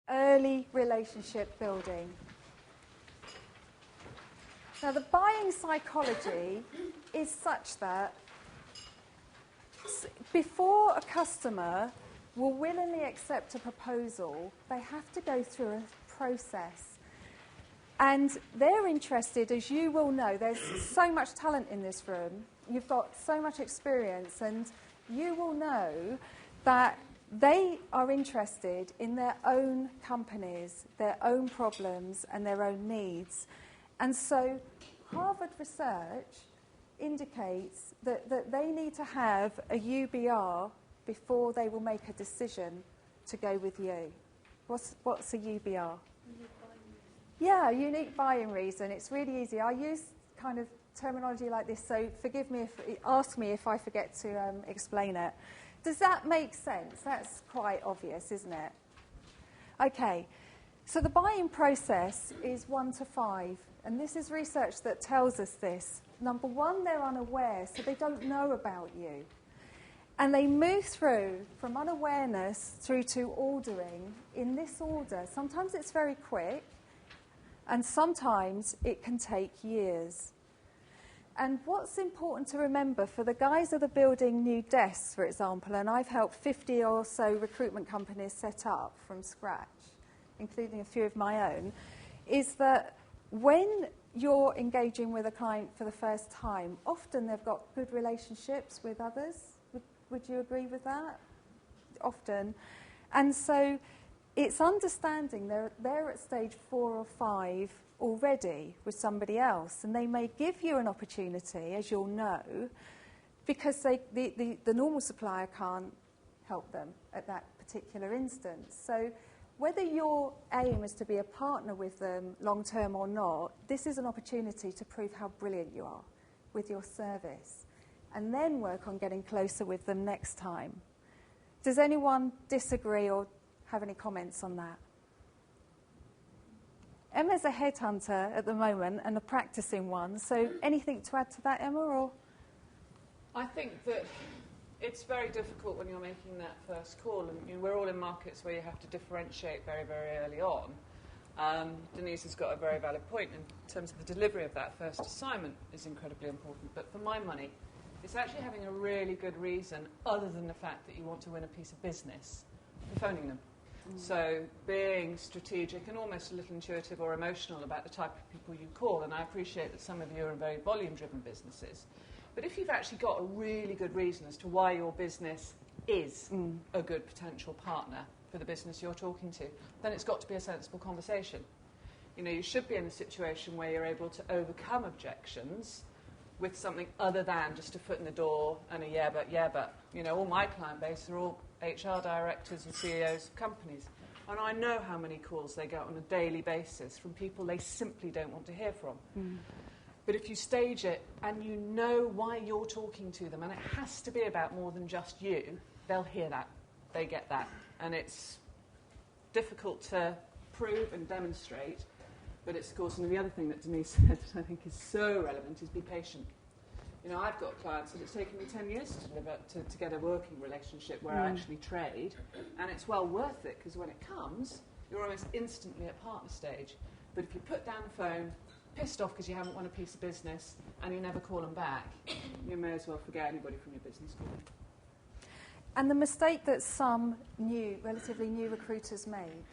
Early relationship building. Now, the buying psychology is such that before a customer will willingly accept a proposal, they have to go through a process. And they're interested, as you will know, there's so much talent in this room, you've got so much experience, and you will know that they are interested in their own companies, their own problems, and their own needs. And so Harvard research indicates that they need to have a UBR before they will make a decision to go with you. What's a UBR? Yeah, unique buying reason. It's really easy. I use kind of terminology like this, so ask me if I forget to explain it. Does that make sense? That's quite obvious, isn't it? Okay, so the buying process is 1 to 5, and this is research that tells us this. Number 1, they're unaware, so they don't know about you. And they move through from unawareness through to ordering in this order. Sometimes it's very quick, and sometimes it can take years. And what's important to remember for the guys that are building new desks, for example, and I've helped 50 or so recruitment companies set up from scratch, including a few of my own, is that when you're engaging with a client for the first time, often they've got good relationships with others. Would you agree with that? Often. And so it's understanding they're at stage 4 or 5 already with somebody else, and they may give you an opportunity, as you'll know, because the normal supplier can't help them at that particular instance. So whether your aim is to be a partner with them long term or not, this is an opportunity to prove how brilliant you are with your service, and then work on getting closer with them next time. Does anyone disagree or have any comments on that? Emma's a headhunter at the moment and a practicing one, so anything to add to that, Emma? Or? I think that it's very difficult when you're making that first call, and we're all in markets where you have to differentiate very, very early on. Denise has got a very valid point in terms of the delivery of that first assignment is incredibly important, but for my money, it's actually having a really good reason, other than the fact that you want to win a piece of business, for phoning them. So being strategic and almost a little intuitive or emotional about the type of people you call, and I appreciate that some of you are in very volume-driven businesses, but if you've actually got a really good reason as to why your business is a good potential partner for the business you're talking to, then it's got to be a sensible conversation. You know, you should be in a situation where you're able to overcome objections with something other than just a foot in the door and a yeah but. You know, all my client base are all HR directors and CEOs of companies. And I know how many calls they get on a daily basis from people they simply don't want to hear from. But if you stage it and you know why you're talking to them, and it has to be about more than just you, they'll hear that. They get that. And it's difficult to prove and demonstrate, but it's, of course, and the other thing that Denise said that I think is so relevant is be patient. You know, I've got clients that it's taken me 10 years to get a working relationship where I actually trade, and it's well worth it, because when it comes, you're almost instantly at partner stage. But if you put down the phone, pissed off because you haven't won a piece of business, and you never call them back, you may as well forget anybody from your business calling. And the mistake that some relatively new recruiters make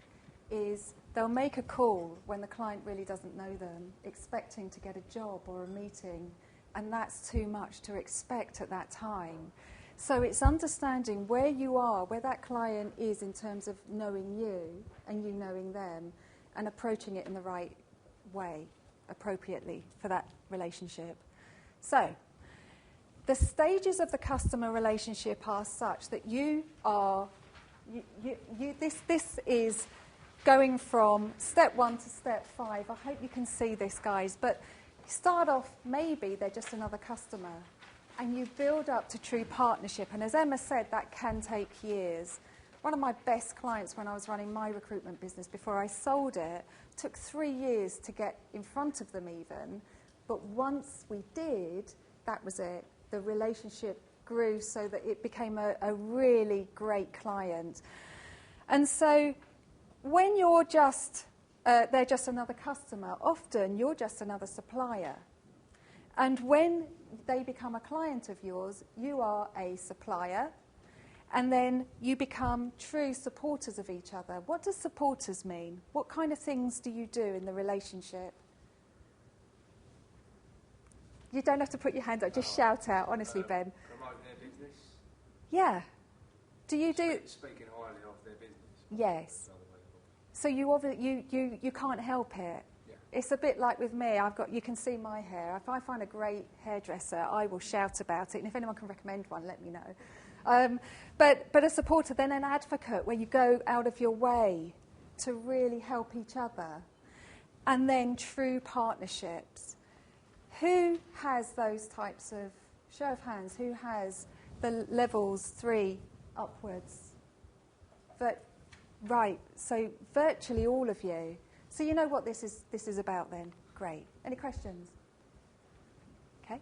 is they'll make a call when the client really doesn't know them, expecting to get a job or a meeting, and that's too much to expect at that time. So it's understanding where you are, where that client is in terms of knowing you and you knowing them, and approaching it in the right way, appropriately for that relationship. So the stages of the customer relationship are such that this is going from step 1 to step 5. I hope you can see this, guys, but start off, maybe they're just another customer, and you build up to true partnership. And as Emma said, that can take years. One of my best clients when I was running my recruitment business before I sold it took 3 years to get in front of them even. But once we did, that was it. The relationship grew so that it became a really great client. And so when you're just, they're just another customer, often you're just another supplier. And when they become a client of yours, you are a supplier, and then you become true supporters of each other. What does supporters mean? What kind of things do you do in the relationship? You don't have to put your hand up, just shout out, honestly, Ben. Promote their business? Yeah. Do you do... Speaking highly of their business? Yes. So you can't help it. Yeah. It's a bit like with me. You can see my hair. If I find a great hairdresser, I will shout about it. And if anyone can recommend one, let me know. But a supporter, then an advocate, where you go out of your way to really help each other. And then true partnerships. Who has those types of, show of hands, who has the levels 3 upwards? Right, so virtually all of you. So you know what this is about then? Great. Any questions? Okay.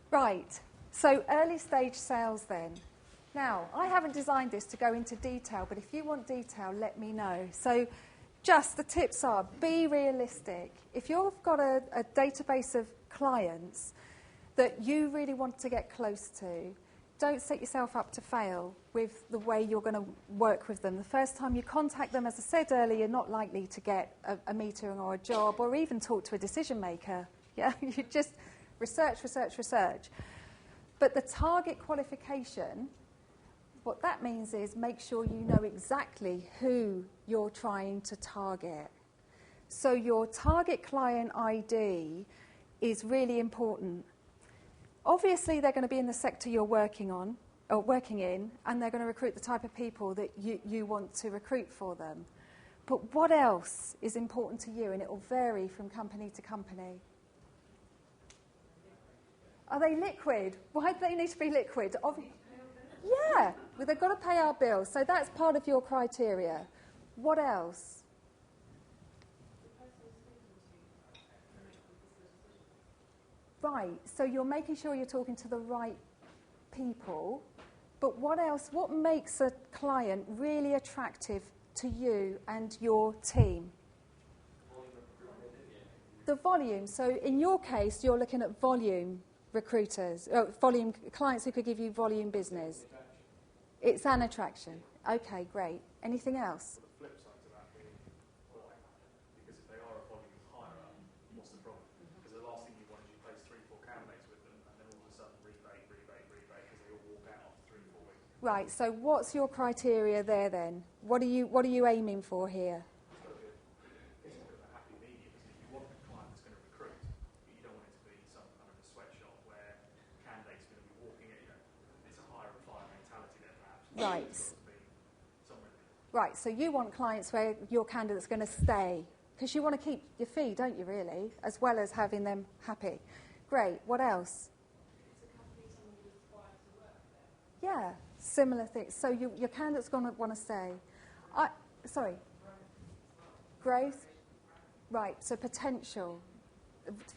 Right, so early stage sales then. Now, I haven't designed this to go into detail, but if you want detail, let me know. So just the tips are, be realistic. If you've got a database of clients that you really want to get close to, don't set yourself up to fail with the way you're going to work with them. The first time you contact them, as I said earlier, you're not likely to get a meeting or a job or even talk to a decision maker. Yeah, you just research. But the target qualification, what that means is make sure you know exactly who you're trying to target. So your target client ID is really important. Obviously, they're going to be in the sector you're working in, and they're going to recruit the type of people that you want to recruit for them. But what else is important to you? And it will vary from company to company. Are they liquid? Why do they need to be liquid? Yeah, well, they've got to pay our bills. So that's part of your criteria. What else? Right, so you're making sure you're talking to the right people. But what else? What makes a client really attractive to you and your team? The volume. So in your case, you're looking at volume recruiters, volume clients who could give you volume business. It's an attraction. Okay, great. Anything else? The flip side to that being why? Because if they are a volume higher, what's the problem? Because the last thing you want is you place 3-4 candidates with them and then all of a sudden rebate because they all walk out after 3-4 weeks. Right, so what's your criteria there then? What are you aiming for here? It's got to be a bit of a happy medium, isn't it? You want a client that's going to recruit, but you don't want it to be some kind of a sweatshop where candidates are going to be walking in. It's a higher fire mentality there perhaps. Right. Right, so you want clients where your candidate's going to stay, because you want to keep your fee, don't you, really, as well as having them happy. Great, what else? It's a company someone who's required to work there. Yeah, similar things. So your candidate's going to want to stay. Sorry? Growth? Right, so potential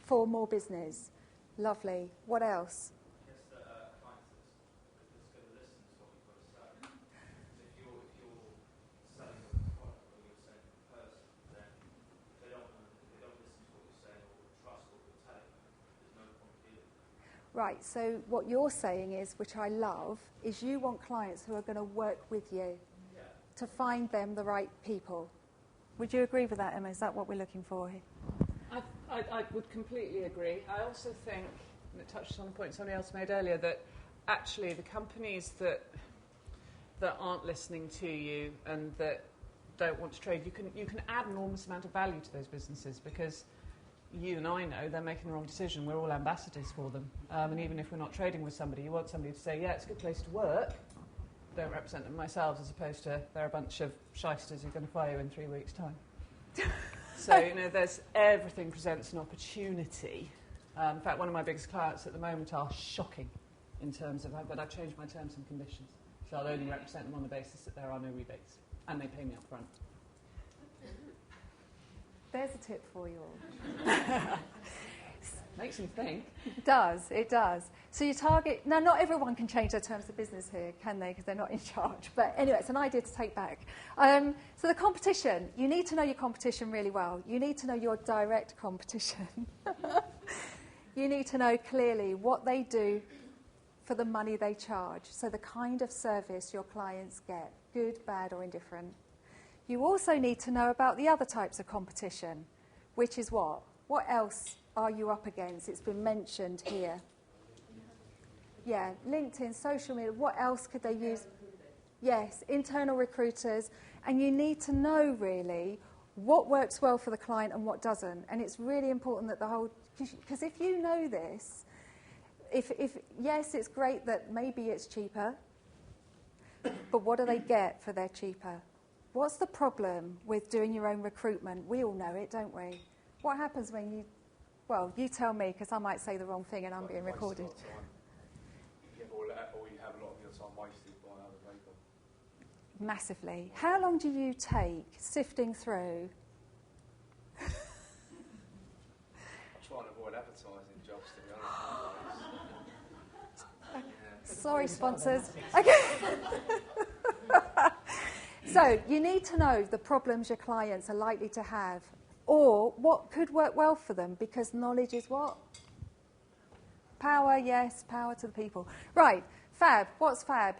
for more business. Lovely. What else? Right, so what you're saying is, which I love, is you want clients who are going to work with you to find them the right people. Would you agree with that, Emma? Is that what we're looking for here? I would completely agree. I also think, and it touches on a point somebody else made earlier, that actually the companies that aren't listening to you and that don't want to trade, you can add an enormous amount of value to those businesses, because you and I know they're making the wrong decision. We're all ambassadors for them. And even if we're not trading with somebody, you want somebody to say, yeah, it's a good place to work. Don't represent them myself, as opposed to they're a bunch of shysters who are going to fire you in 3 weeks' time. So, there's everything presents an opportunity. In fact, one of my biggest clients at the moment are shocking in terms of, but I've changed my terms and conditions. So I'll only represent them on the basis that there are no rebates. And they pay me up front. There's a tip for you all. Makes them think. It does, it does. So you target, now not everyone can change their terms of business here, can they? Because they're not in charge. But anyway, it's an idea to take back. So the competition, you need to know your competition really well. You need to know your direct competition. You need to know clearly what they do for the money they charge. So the kind of service your clients get, good, bad or indifferent. You also need to know about the other types of competition, which is what? What else are you up against? It's been mentioned here. Yeah, LinkedIn, social media, what else could they use? Yes, internal recruiters. And you need to know, really, what works well for the client and what doesn't. And it's really important that the whole... Because if you know this, if yes, it's great that maybe it's cheaper, but what do they get for their cheaper? What's the problem with doing your own recruitment? We all know it, don't we? What happens when you... Well, you tell me, because I might say the wrong thing and I'm being recorded. Or you have a lot of your time wasted by other people. Massively. How long do you take sifting through? I try and avoid advertising jobs, to be honest. Sorry, sponsors. Okay. So you need to know the problems your clients are likely to have, or what could work well for them, because knowledge is what? Power, yes, power to the people. Right, fab. What's fab?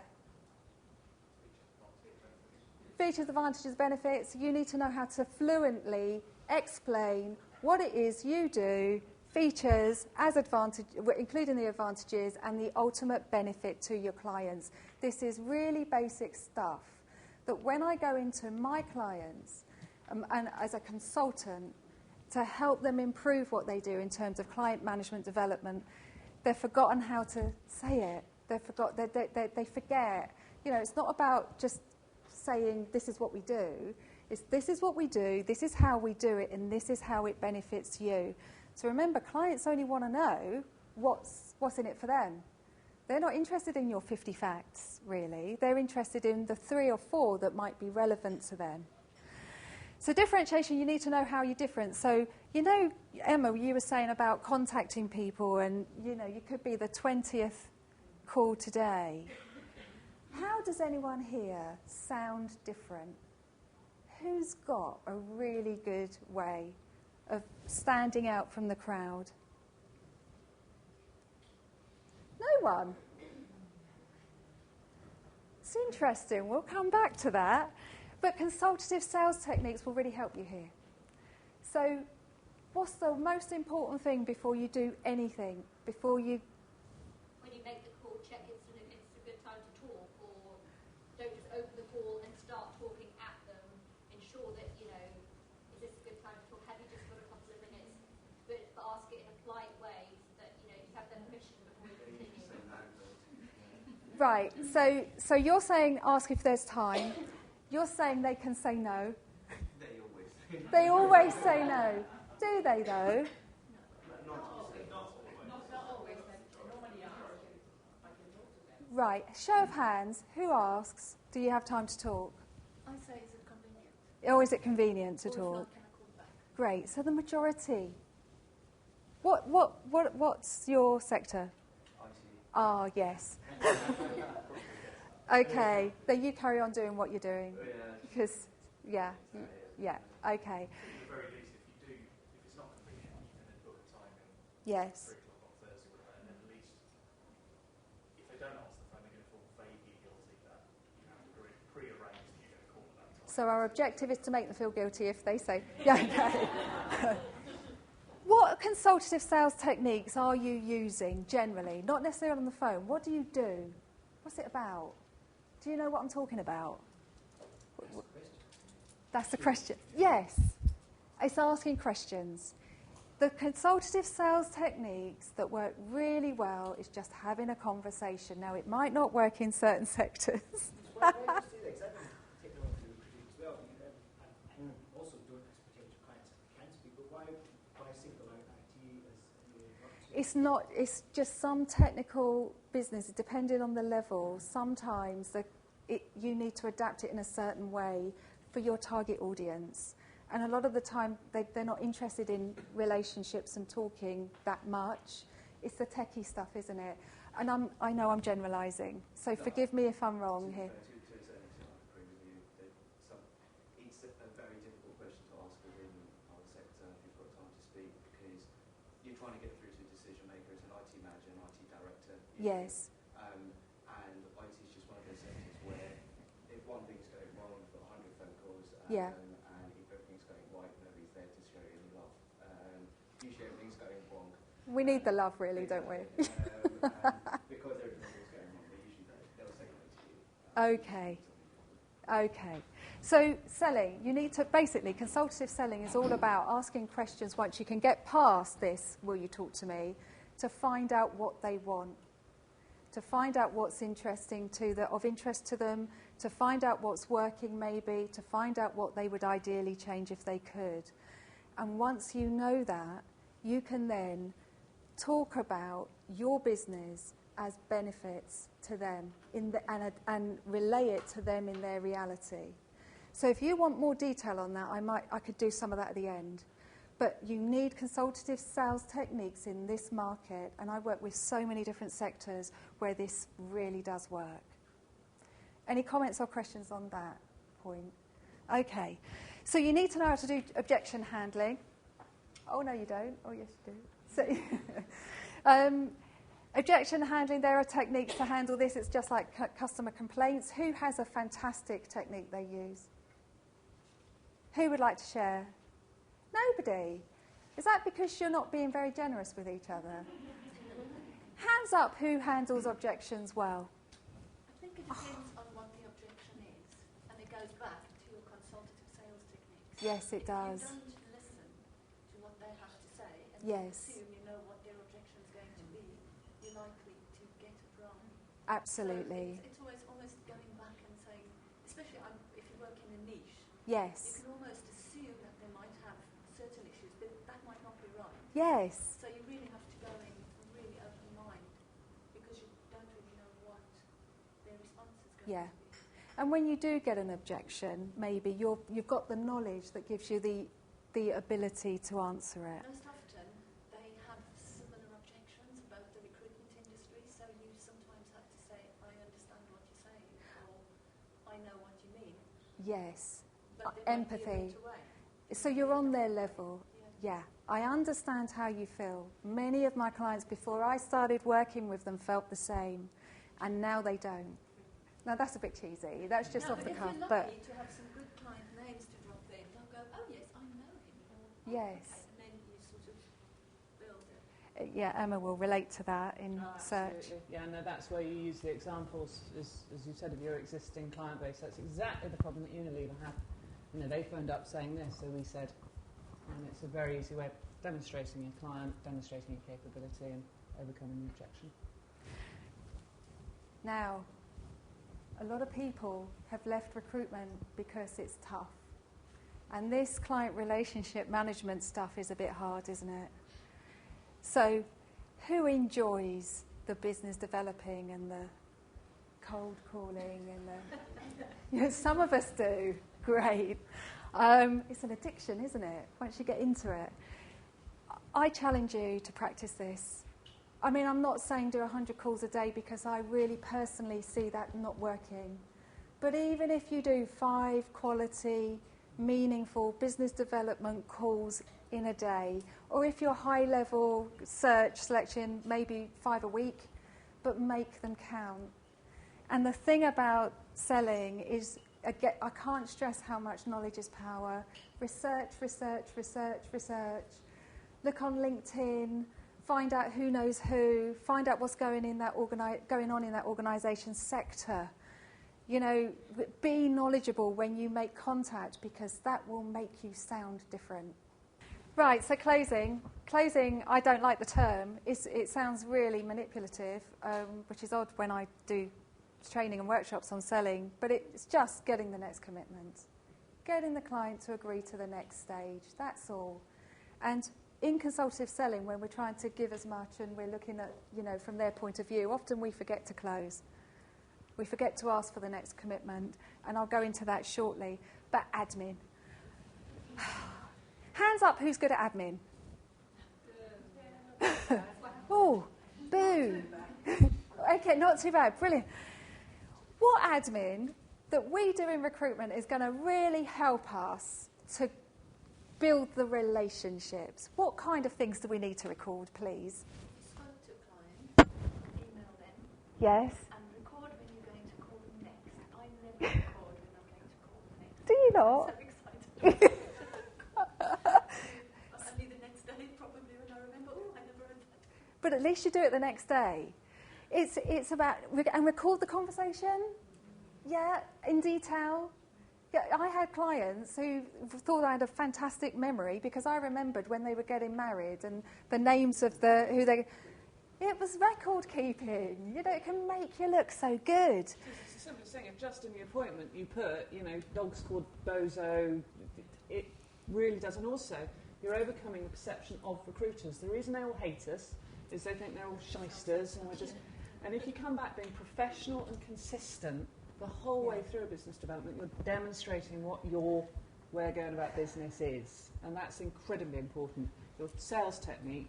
Features, advantages, benefits. You need to know how to fluently explain what it is you do, features, as advantage, including the advantages and the ultimate benefit to your clients. This is really basic stuff that when I go into my clients and as a consultant to help them improve what they do in terms of client management development, they've forgotten how to say it. They forget. You know, it's not about just saying this is what we do. It's this is what we do, this is how we do it, and this is how it benefits you. So remember, clients only want to know what's in it for them. They're not interested in your 50 facts, really. They're interested in the 3 or 4 that might be relevant to them. So differentiation, you need to know how you're different. So, you know, Emma, you were saying about contacting people and, you know, you could be the 20th call today. How does anyone here sound different? Who's got a really good way of standing out from the crowd? No one. It's interesting. We'll come back to that. But consultative sales techniques will really help you here. So what's the most important thing before you do anything? Before you... When you make the call, check it's a good time to talk, or don't just open the call and start talking at them. Ensure that, you know, is this a good time to talk? Have you just got a couple of minutes? But ask it in a polite way so that, you know, you have their permission before you continue. Right, so you're saying ask if there's time. You're saying they can say no. They always say no. Do they, though? Right, show of hands. Who asks, do you have time to talk? I say, is it convenient? Or is it convenient to Or if talk? not, can I call back? Great, so the majority. What's your sector? Ah, yes. Okay, then you carry on doing what you're doing. Because, yeah, okay. At the very least, if it's not convenient, you can then book a time in Yes. 3 o'clock on Thursday, whatever, and then at least, if they don't answer the phone, they're going to feel vaguely guilty that you have to pre-arrange that you're going to call at that time. So our objective is to make them feel guilty if they say, yeah, okay. What consultative sales techniques are you using generally? Not necessarily on the phone. What do you do? What's it about? Do you know what I'm talking about? That's the question. Yes. It's asking questions. The consultative sales techniques that work really well is just having a conversation. Now, it might not work in certain sectors. Why you say the exact technology recruiting as well? And also don't expect your clients to speak, but why single out IT as It's just some technical business, depending on the level. Sometimes you need to adapt it in a certain way for your target audience. And a lot of the time, they're not interested in relationships and talking that much. It's the techie stuff, isn't it? And I know I'm generalising, so forgive me if I'm wrong here. To a certain extent, I agree with you. It's a very difficult question to ask within our sector, if you've got time to speak, because you're trying to get through to a decision maker as an IT manager, an IT director. Yes. And IT is just one of those sectors where if one thing's going wrong, you've got 100 phone calls, Yeah. and if everything's going right, nobody's there to show you any love. Usually everything's going wrong. We need the love, really, don't we? Because everything is going wrong, they'll say no to you. Okay. Okay. So selling, you need to, basically, consultative selling is all about asking questions once you can get past this, will you talk to me, to find out what they want, to find out what's of interest to them, to find out what's working maybe, to find out what they would ideally change if they could. And once you know that, you can then talk about your business as benefits to them and relay it to them in their reality. So if you want more detail on that, I could do some of that at the end. But you need consultative sales techniques in this market, and I work with so many different sectors where this really does work. Any comments or questions on that point? Okay. So you need to know how to do objection handling. Oh, no, you don't. Oh, yes, you do. So, objection handling, there are techniques to handle this. It's just like customer complaints. Who has a fantastic technique they use? Who would like to share? Nobody. Is that because you're not being very generous with each other? Hands up who handles objections well. I think it depends on what the objection is, and it goes back to your consultative sales techniques. Yes, it does. If you don't listen to what they have to say and Yes. assume you know what their objection is going to be, you're likely to get it wrong. Absolutely. So it's always almost going back and saying, especially if you work in a niche, Yes. you can almost assume that they might have certain issues, but that might not be right. Yes. So you really have to go in with a really open mind, because you don't really know what their response is going Yeah. to be. And when you do get an objection, maybe you've got the knowledge that gives you the ability to answer it. Most often, they have similar objections about the recruitment industry, so you sometimes have to say, I understand what you're saying, or I know what you mean. Yes. But they might be a Empathy. bit away. So you're on their level. Yeah. I understand how you feel. Many of my clients, before I started working with them, felt the same, and now they don't. Now, that's a bit cheesy. That's just No, off the cuff. If you're But lucky to have some good client names to drop in, they'll go, oh yes, I know him. Or, oh, Yes. Okay. And then you sort of build it. yeah, Emma will relate to that in search. Absolutely. Yeah, no, that's where you use the examples, as you said, of your existing client base. That's exactly the problem that Unilever had. You know, they phoned up saying this, so we said, and it's a very easy way of demonstrating your client, demonstrating your capability, and overcoming the objection. Now, a lot of people have left recruitment because it's tough. And this client relationship management stuff is a bit hard, isn't it? So, who enjoys the business developing and the cold calling and the... You know, some of us do. Great. It's an addiction, isn't it? Once you get into it. I challenge you to practice this. I mean, I'm not saying do 100 calls a day, because I really personally see that not working. But even if you do 5 quality, meaningful business development calls in a day, or if you're high-level search selection, maybe 5 a week, but make them count. And the thing about selling is, again, I can't stress how much knowledge is power. Research, research, research, research. Look on LinkedIn. Find out who knows who. Find out what's going on in that organisation's sector. You know, be knowledgeable when you make contact, because that will make you sound different. Right, so closing. Closing, I don't like the term. It sounds really manipulative, which is odd when I do training and workshops on selling, but it's just getting the next commitment. Getting the client to agree to the next stage, that's all. And in consultative selling, when we're trying to give as much and we're looking at, you know, from their point of view, often we forget to close. We forget to ask for the next commitment, and I'll go into that shortly. But admin. Hands up who's good at admin. Oh, boo. Okay, not too bad. Brilliant. What admin that we do in recruitment is going to really help us to build the relationships? What kind of things do we need to record, please? Spoke to a client, email them, Yes. and record when you're going to call them next. I never record when I'm going to call them next. Do you I'm not? so excited. Only the next day, probably, when I remember, oh, I never read that. But at least you do it the next day. It's about, and record the conversation, yeah, in detail. Yeah, I had clients who thought I had a fantastic memory because I remembered when they were getting married and the names of it was record keeping. You know, it can make you look so good. It's the simplest thing. If just in the appointment you put, dogs called Bozo, it really does. And also, you're overcoming the perception of recruiters. The reason they all hate us is they think they're all shysters and if you come back being professional and consistent the whole way through a business development, you're demonstrating what your way of going about business is. And that's incredibly important. Your sales technique.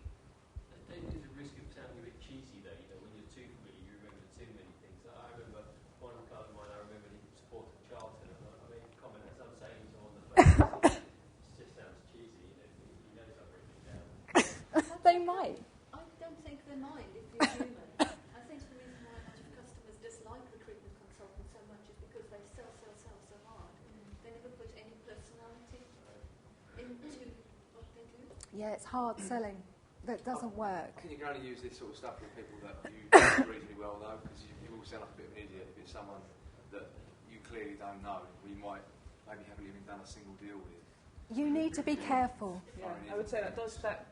There's a risk of sounding a bit cheesy though, when you're too familiar, you remember too many things. I remember one client of mine, I remember he supported Charlton, and I made a comment as I'm saying to him on the phone, it just sounds cheesy, he knows I've written it down. They might. I don't think they mind if you're human. I think the reason why a lot of customers dislike recruitment consultants so much is because they sell so hard. They never put any personality into what they do. Yeah, it's hard selling. That doesn't work. I think you can only use this sort of stuff with people that you know reasonably well, though, because you will sound like a bit of an idiot if it's someone that you clearly don't know, or you might maybe haven't even done a single deal with. You need to be careful. Yeah, I would say that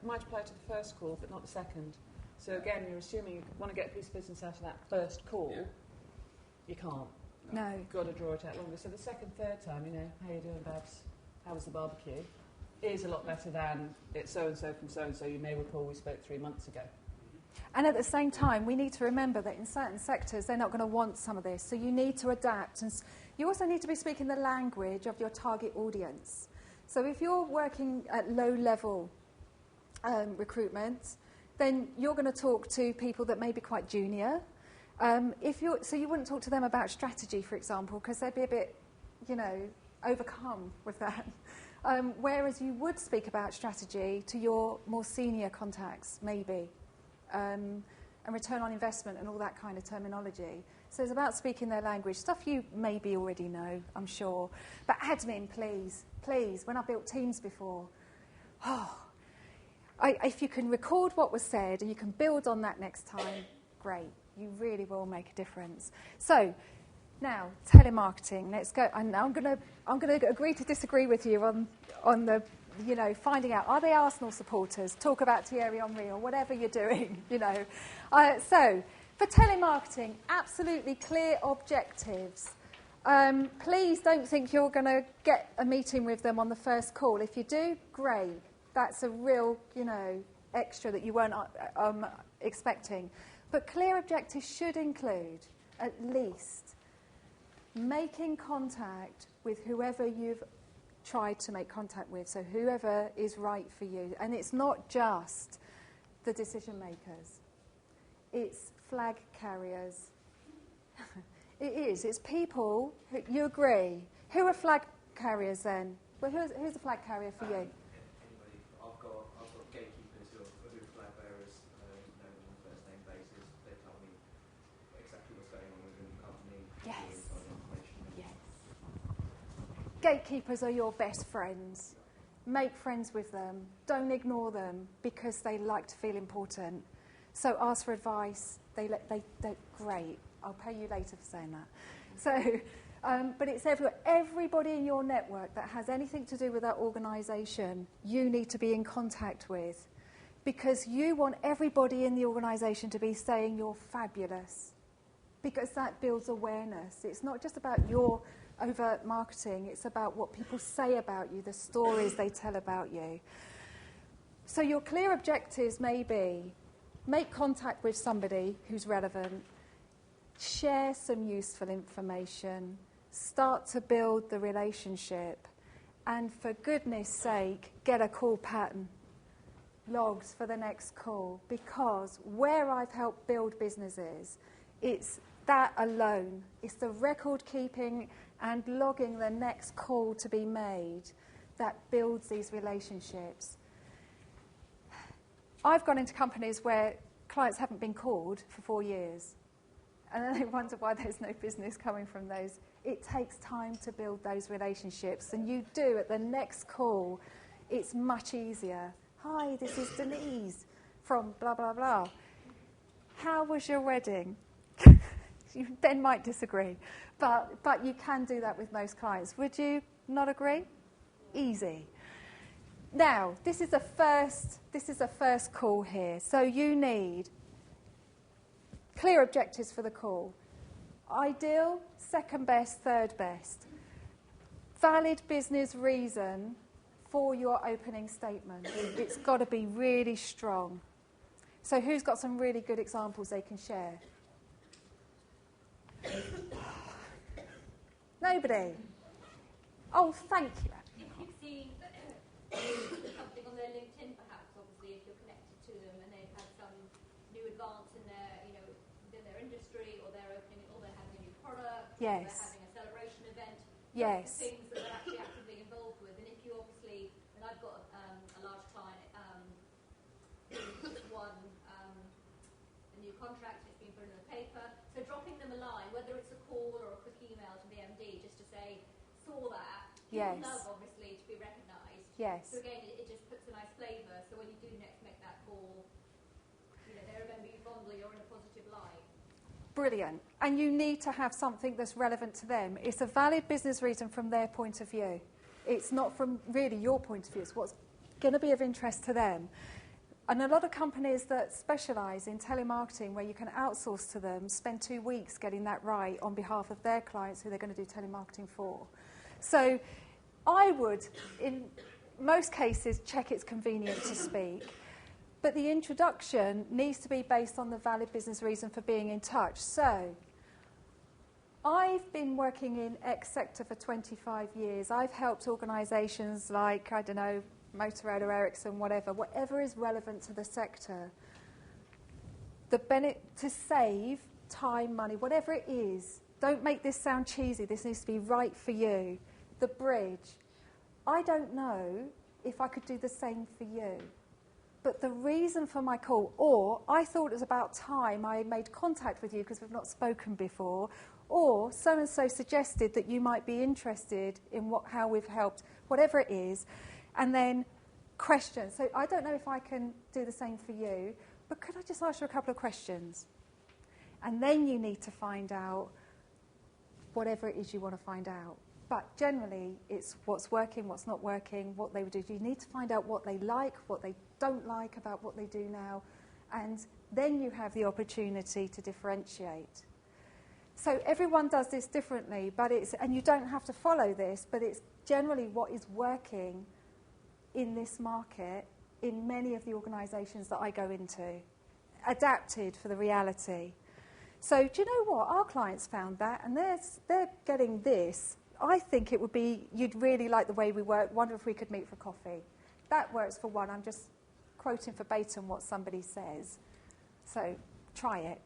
might apply to the first call, but not the second. So again, you're assuming you want to get a piece of business out of that first call. Yeah. You can't. No. You've got to draw it out longer. So the second, third time, how you doing, Babs? How was the barbecue? Is a lot better than it's so-and-so from so-and-so. You may recall we spoke 3 months ago. And at the same time, we need to remember that in certain sectors, they're not going to want some of this. So you need to adapt. And you also need to be speaking the language of your target audience. So if you're working at low-level recruitment, then you're going to talk to people that may be quite junior. So you wouldn't talk to them about strategy, for example, because they'd be a bit, overcome with that. Whereas you would speak about strategy to your more senior contacts, maybe, and return on investment and all that kind of terminology. So it's about speaking their language, stuff you maybe already know, I'm sure. But admin, please, when I built teams before, if you can record what was said and you can build on that next time, great. You really will make a difference. So now, telemarketing. Let's go. And I'm going to agree to disagree with you on the, finding out, are they Arsenal supporters? Talk about Thierry Henry or whatever you're doing, So, for telemarketing, absolutely clear objectives. Please don't think you're going to get a meeting with them on the first call. If you do, great. That's a real, extra that you weren't expecting. But clear objectives should include, at least, making contact with whoever you've tried to make contact with, so whoever is right for you. And it's not just the decision makers. It's flag carriers. It is. It's people, you agree. Who are flag carriers then? Well, who's a flag carrier for you? Anybody. I've got gatekeepers who are flag bearers, know them on a first name basis. They tell me exactly what's going on within the company. Yes. Yes. Gatekeepers are your best friends. Make friends with them. Don't ignore them because they like to feel important. So ask for advice. They're great. I'll pay you later for saying that. So, but it's everywhere. Everybody in your network that has anything to do with that organisation, you need to be in contact with, because you want everybody in the organisation to be saying you're fabulous, because that builds awareness. It's not just about your overt marketing. It's about what people say about you, the stories they tell about you. So your clear objectives may be make contact with somebody who's relevant, share some useful information, start to build the relationship, And for goodness sake, get a call pattern. Logs for the next call. Because where I've helped build businesses, it's that alone. It's the record keeping and logging the next call to be made that builds these relationships. I've gone into companies where clients haven't been called for 4 years. And then they wonder why there's no business coming from those. It takes time to build those relationships. And you do at the next call, it's much easier. Hi, this is Denise from blah, blah, blah. How was your wedding? Ben might disagree. But you can do that with most clients. Would you not agree? Easy. Now, this is a first call here. So you need clear objectives for the call. Ideal, second best, third best. Valid business reason for your opening statement. It's got to be really strong. So who's got some really good examples they can share? Nobody. Oh, thank you. You've seen something on their LinkedIn, perhaps, obviously, if you're connected to them, and they've had some new advance in their, within their industry, or they're opening, or they're having a new product, Yes. or they're having a celebration event. Yes. Things that they're actually actively involved with. And if you obviously, and I've got a large client who just won a new contract, it's been put in the paper. So dropping them a line, whether it's a call or a quick email to the MD, just to say, saw that. Yes. People love, obviously, to be recognised. Yes. So again, it just puts a nice flavour. So when you do next make that call, they remember you fondly or in a positive light. Brilliant. And you need to have something that's relevant to them. It's a valid business reason from their point of view. It's not from really your point of view. It's what's going to be of interest to them. And a lot of companies that specialise in telemarketing, where you can outsource to them, spend 2 weeks getting that right on behalf of their clients who they're going to do telemarketing for. So I would, in most cases, check it's convenient to speak. But the introduction needs to be based on the valid business reason for being in touch. So I've been working in X sector for 25 years. I've helped organisations like, I don't know, Motorola, Ericsson, whatever is relevant to the sector. To save time, money, whatever it is. Don't make this sound cheesy. This needs to be right for you. The bridge. I don't know if I could do the same for you. But the reason for my call, or I thought it was about time I made contact with you because we've not spoken before, or so-and-so suggested that you might be interested in how we've helped, whatever it is, and then questions. So I don't know if I can do the same for you, but could I just ask you a couple of questions? And then you need to find out whatever it is you want to find out. But generally, it's what's working, what's not working, what they would do. You need to find out what they like, what they don't like about what they do now, and then you have the opportunity to differentiate. So everyone does this differently, and you don't have to follow this, but it's generally what is working in this market in many of the organisations that I go into, adapted for the reality. So do you know what? Our clients found that, and they're getting this. I think it would be, you'd really like the way we work, wonder if we could meet for coffee. That works for one. I'm just quoting verbatim what somebody says. So try it.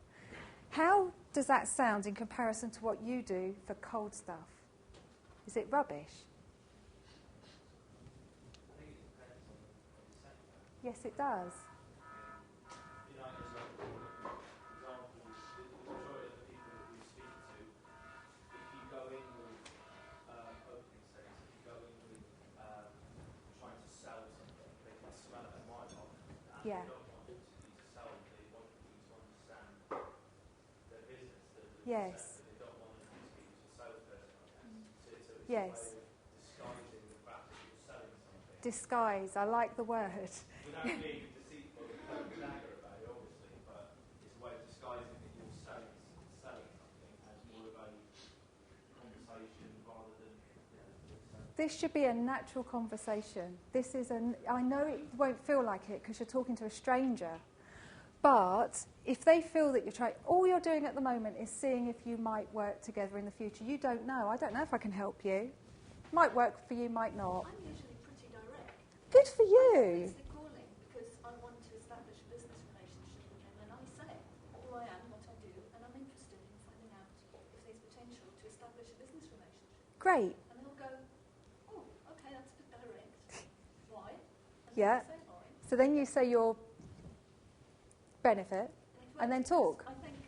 How does that sound in comparison to what you do for cold stuff? Is it rubbish? I think it depends on the sector. Yes, it does. Examples, the majority of the people that we speak to, if you go in with opening statements, if you go in with trying to sell something, they can smell it a mile off. And Yeah. they don't want you to sell them, they want you to understand their business, the Yes. sector. They don't want to speak to a salesperson, I guess. So it's Yes. a way of disguising the fact that you're selling something. Disguise. I like the word. Without being deceitful and dagger about it, obviously, but it's a way of disguising that you're selling something as more of a conversation rather than. This should be a natural conversation. I know it won't feel like it because you're talking to a stranger, but if they feel that all you're doing at the moment is seeing if you might work together in the future. You don't know. I don't know if I can help you. Might work for you, might not. I'm usually pretty direct. Good for I'm you. obviously calling because I want to establish a business relationship with them, and I say who I am, what I do, and I'm interested in finding out if there's potential to establish a business relationship. Great. And they'll go, oh, okay, that's a bit direct. Why? And Yeah. then I say why. So then you say your benefit, it and then works talk. because I think,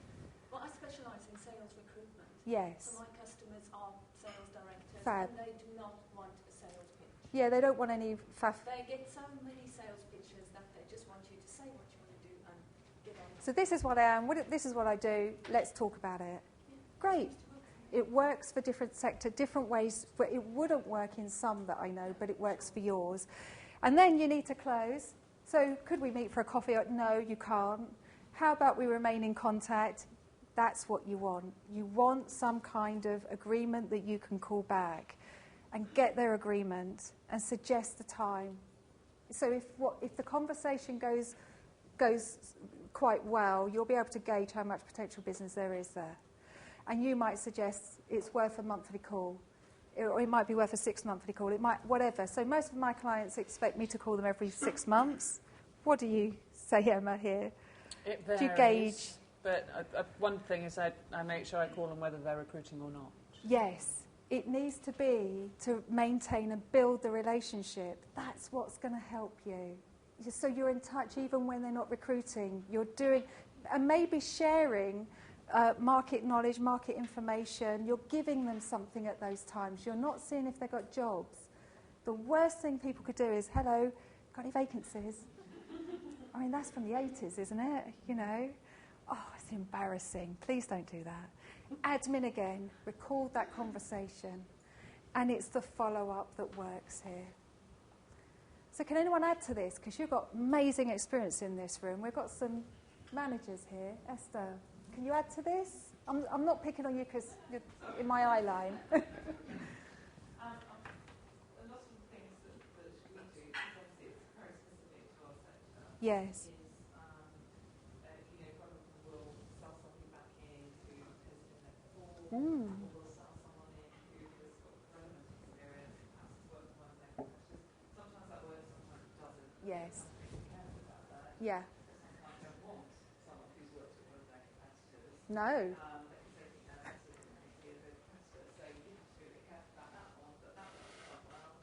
well, I specialise in sales recruitment. Yes. So my customers are sales directors, Fab. and they do not want a sales pitch. Yeah, they don't want any faff. They get so many sales pitches that they just want you to say what you want to do and get on. So this is what I am. This is what I do. Let's talk about it. Great. It works for different sector, different ways. But it wouldn't work in some that I know, but it works for yours. And then you need to close. So could we meet for a coffee? No, you can't. How about we remain in contact? That's what you want. You want some kind of agreement that you can call back and get their agreement and suggest a time. So if the conversation goes quite well, you'll be able to gauge how much potential business there is there. And you might suggest it's worth a monthly call. Or it might be worth a 6 monthly call. It might, whatever. So most of my clients expect me to call them every 6 months. What do you say, Emma, here? It varies. Do you gauge? But one thing is I make sure I call them whether they're recruiting or not. Yes. It needs to be to maintain and build the relationship. That's what's going to help you. So you're in touch even when they're not recruiting. You're doing, and maybe sharing market knowledge, market information. You're giving them something at those times. You're not seeing if they've got jobs. The worst thing people could do is, hello, got any vacancies? I mean, that's from the 80s, isn't it? You know? Oh, it's embarrassing. Please don't do that. Admin again, record that conversation. And it's the follow-up that works here. So can anyone add to this? Because you've got amazing experience in this room. We've got some managers here. Esther, can you add to this? I'm not picking on you because you're in my eye line. A lot of the things that we do, because obviously it's very specific to our sector. Yes. Or we'll sell someone in who has got relevant experience, perhaps has worked on one of their competitors. Sometimes that works, sometimes it doesn't. Yes. Be careful about that. Yeah. Sometimes I want someone who's worked with one of their competitors. No. Because they think that actually might be a good competitor. So you have to be a bit careful about that one, but that works quite well.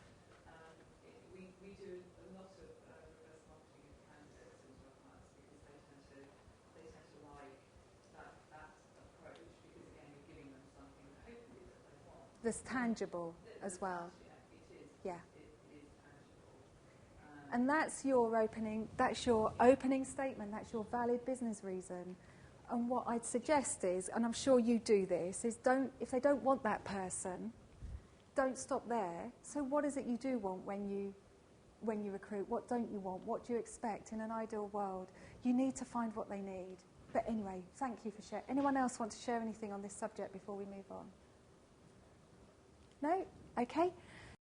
We do a lot of reverse marketing of candidates into our clients because they tend to like that approach because again you're giving them something hopefully that they want. That's tangible as well. Yeah, it is. Yeah. It is tangible. And that's your opening statement, that's your valid business reason. And what I'd suggest is, and I'm sure you do this, is if they don't want that person, don't stop there. So what is it you do want when you recruit? What don't you want? What do you expect in an ideal world? You need to find what they need. But anyway, thank you for sharing. Anyone else want to share anything on this subject before we move on? No? Okay.